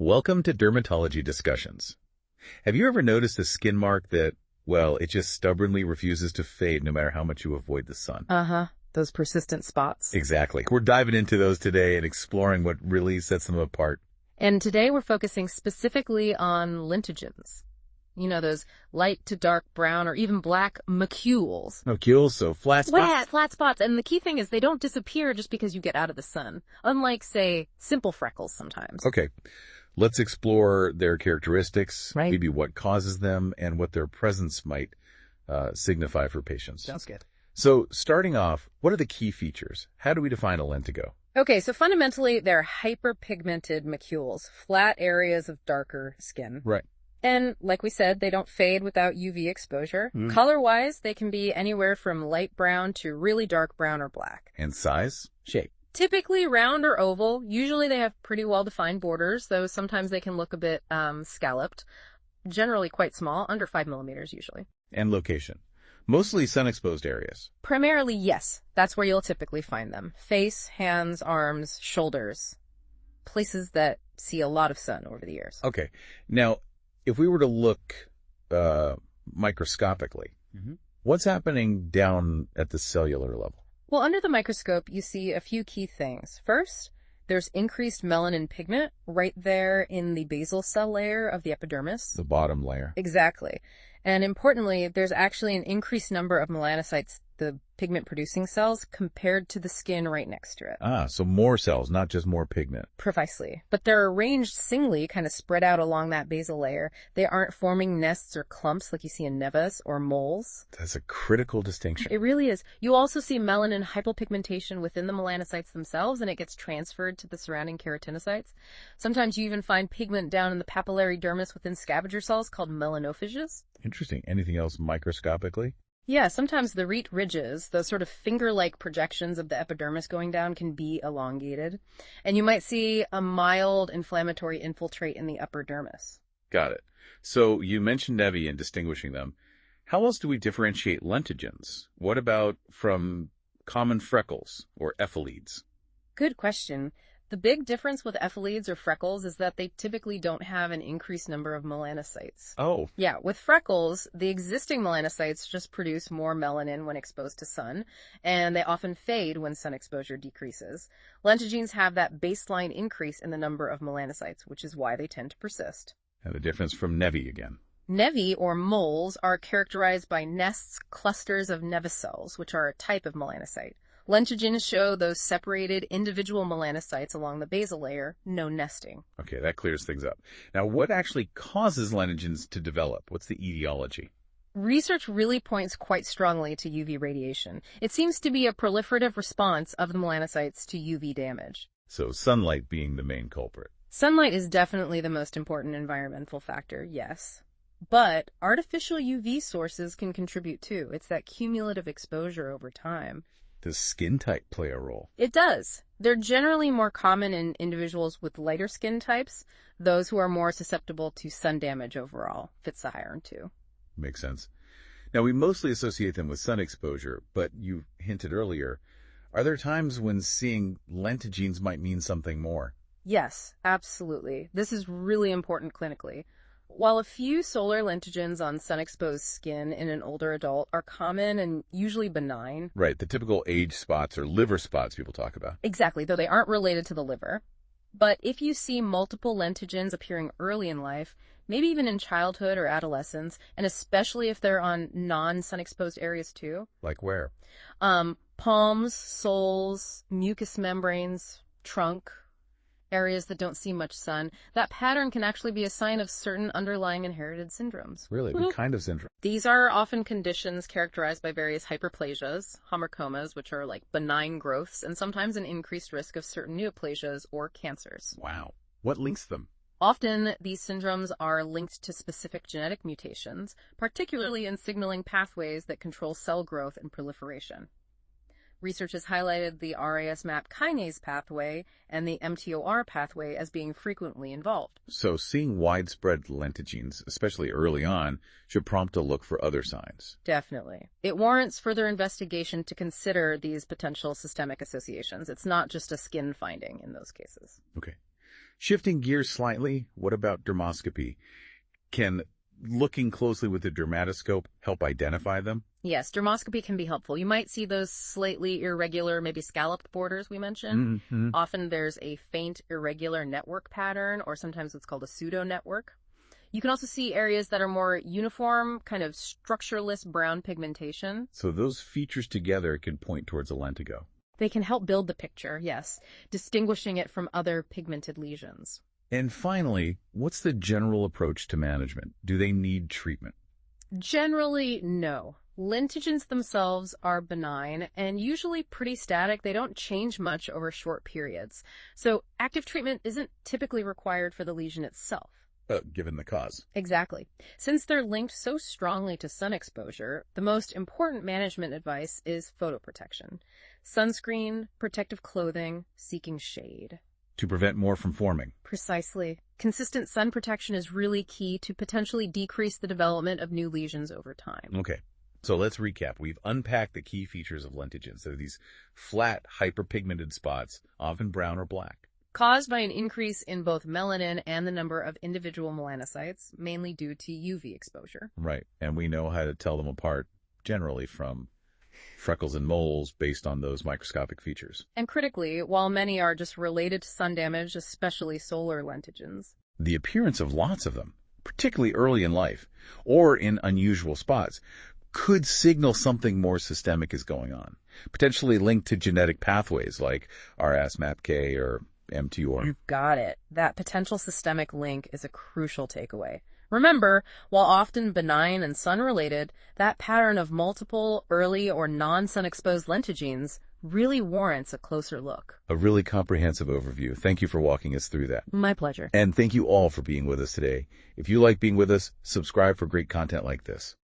Welcome to Dermatology Discussions. Have you ever noticed a skin mark that, well, it just stubbornly refuses to fade no matter how much you avoid the sun? Uh-huh. Those persistent spots. Exactly. We're diving into those today and exploring what really sets them apart. And today we're focusing specifically on lentigines. You know, those light to dark brown or even black macules. Macules, so flat spots? Flat spots. And the key thing is they don't disappear just because you get out of the sun. Unlike, say, simple freckles sometimes. Okay. Let's explore their characteristics, Right. maybe what causes them, and what their presence might signify for patients. Sounds good. So, starting off, what are the key features? How do we define a lentigo? Okay, so fundamentally, they're hyperpigmented macules, flat areas of darker skin. Right. And like we said, they don't fade without UV exposure. Color-wise, they can be anywhere from light brown to really dark brown or black. And size? Shape. Typically round or oval. Usually they have pretty well-defined borders, though sometimes they can look a bit scalloped. Generally quite small, under 5 millimeters usually. And location? Mostly sun-exposed areas. Primarily, yes. That's where you'll typically find them. Face, hands, arms, shoulders. Places that see a lot of sun over the years. Okay. Now, if we were to look microscopically, what's happening down at the cellular level? Well, under the microscope, you see a few key things. First, there's increased melanin pigment right there in the basal cell layer of the epidermis. The bottom layer. Exactly. And importantly, there's actually an increased number of melanocytes, the pigment-producing cells, compared to the skin right next to it. Ah, so more cells, not just more pigment. Precisely. But they're arranged singly, kind of spread out along that basal layer. They aren't forming nests or clumps like you see in nevus or moles. That's a critical distinction. It really is. You also see melanin hypopigmentation within the melanocytes themselves, and it gets transferred to the surrounding keratinocytes. Sometimes you even find pigment down in the papillary dermis within scavenger cells called melanophages. Interesting. Anything else microscopically? Yeah, sometimes the rete ridges, those sort of finger-like projections of the epidermis going down, can be elongated. And you might see a mild inflammatory infiltrate in the upper dermis. Got it. So you mentioned nevi and distinguishing them. How else do we differentiate lentigines? What about from common freckles or ephelides? Good question. The big difference with ephelides or freckles is that they typically don't have an increased number of melanocytes. Oh. Yeah, with freckles, the existing melanocytes just produce more melanin when exposed to sun, and they often fade when sun exposure decreases. Lentigines have that baseline increase in the number of melanocytes, which is why they tend to persist. And the difference from nevi again. Nevi, or moles, are characterized by nests, clusters of nevus cells, which are a type of melanocyte. Lentigines show those separated individual melanocytes along the basal layer, no nesting. Okay, that clears things up. Now, what actually causes lentigines to develop? What's the etiology? Research really points quite strongly to UV radiation. It seems to be a proliferative response of the melanocytes to UV damage. So sunlight being the main culprit. Sunlight is definitely the most important environmental factor, yes. But artificial UV sources can contribute too. It's that cumulative exposure over time. Does skin type play a role? It does. They're generally more common in individuals with lighter skin types. Those who are more susceptible to sun damage overall fits the higher two. Makes sense. Now, we mostly associate them with sun exposure, but you hinted earlier, are there times when seeing lentigines might mean something more? Yes, absolutely. This is really important clinically. While a few solar lentigines on sun-exposed skin in an older adult are common and usually benign. Right, the typical age spots or liver spots people talk about. Exactly, though they aren't related to the liver. But if you see multiple lentigines appearing early in life, maybe even in childhood or adolescence, and especially if they're on non-sun-exposed areas too. Like where? Palms, soles, mucous membranes, trunk, areas that don't see much sun, that pattern can actually be a sign of certain underlying inherited syndromes. Really? What kind of syndrome? These are often conditions characterized by various hyperplasias, homercomas, which are like benign growths, and sometimes an increased risk of certain neoplasias or cancers. Wow. What links them? Often, these syndromes are linked to specific genetic mutations, particularly in signaling pathways that control cell growth and proliferation. Research has highlighted the RAS-MAP kinase pathway and the mTOR pathway as being frequently involved. So seeing widespread lentigines, especially early on, should prompt a look for other signs. Definitely. It warrants further investigation to consider these potential systemic associations. It's not just a skin finding in those cases. Okay. Shifting gears slightly, what about dermoscopy? Can looking closely with the dermatoscope help identify them? Yes, dermoscopy can be helpful. You might see those slightly irregular, maybe scalloped borders we mentioned. Mm-hmm. Often there's a faint, irregular network pattern, or sometimes it's called a pseudo-network. You can also see areas that are more uniform, kind of structureless brown pigmentation. So those features together can point towards a lentigo. They can help build the picture, yes, distinguishing it from other pigmented lesions. And finally, what's the general approach to management? Do they need treatment? Generally, no. Lentigines themselves are benign and usually pretty static. They don't change much over short periods. So active treatment isn't typically required for the lesion itself. Given the cause. Exactly. Since they're linked so strongly to sun exposure, the most important management advice is photoprotection. Sunscreen, protective clothing, seeking shade. To prevent more from forming. Precisely. Consistent sun protection is really key to potentially decrease the development of new lesions over time. Okay, so let's recap. We've unpacked the key features of lentigines. They're these flat, hyperpigmented spots, often brown or black. Caused by an increase in both melanin and the number of individual melanocytes, mainly due to UV exposure. Right, and we know how to tell them apart, generally from freckles and moles based on those microscopic features. And critically, while many are just related to sun damage, especially solar lentigines, the appearance of lots of them, particularly early in life, or in unusual spots, could signal something more systemic is going on, potentially linked to genetic pathways like RAS-MAPK or mTOR. You've got it. That potential systemic link is a crucial takeaway. Remember, while often benign and sun-related, that pattern of multiple early or non-sun exposed lentigines really warrants a closer look. A really comprehensive overview. Thank you for walking us through that. My pleasure. And thank you all for being with us today. If you like being with us, subscribe for great content like this.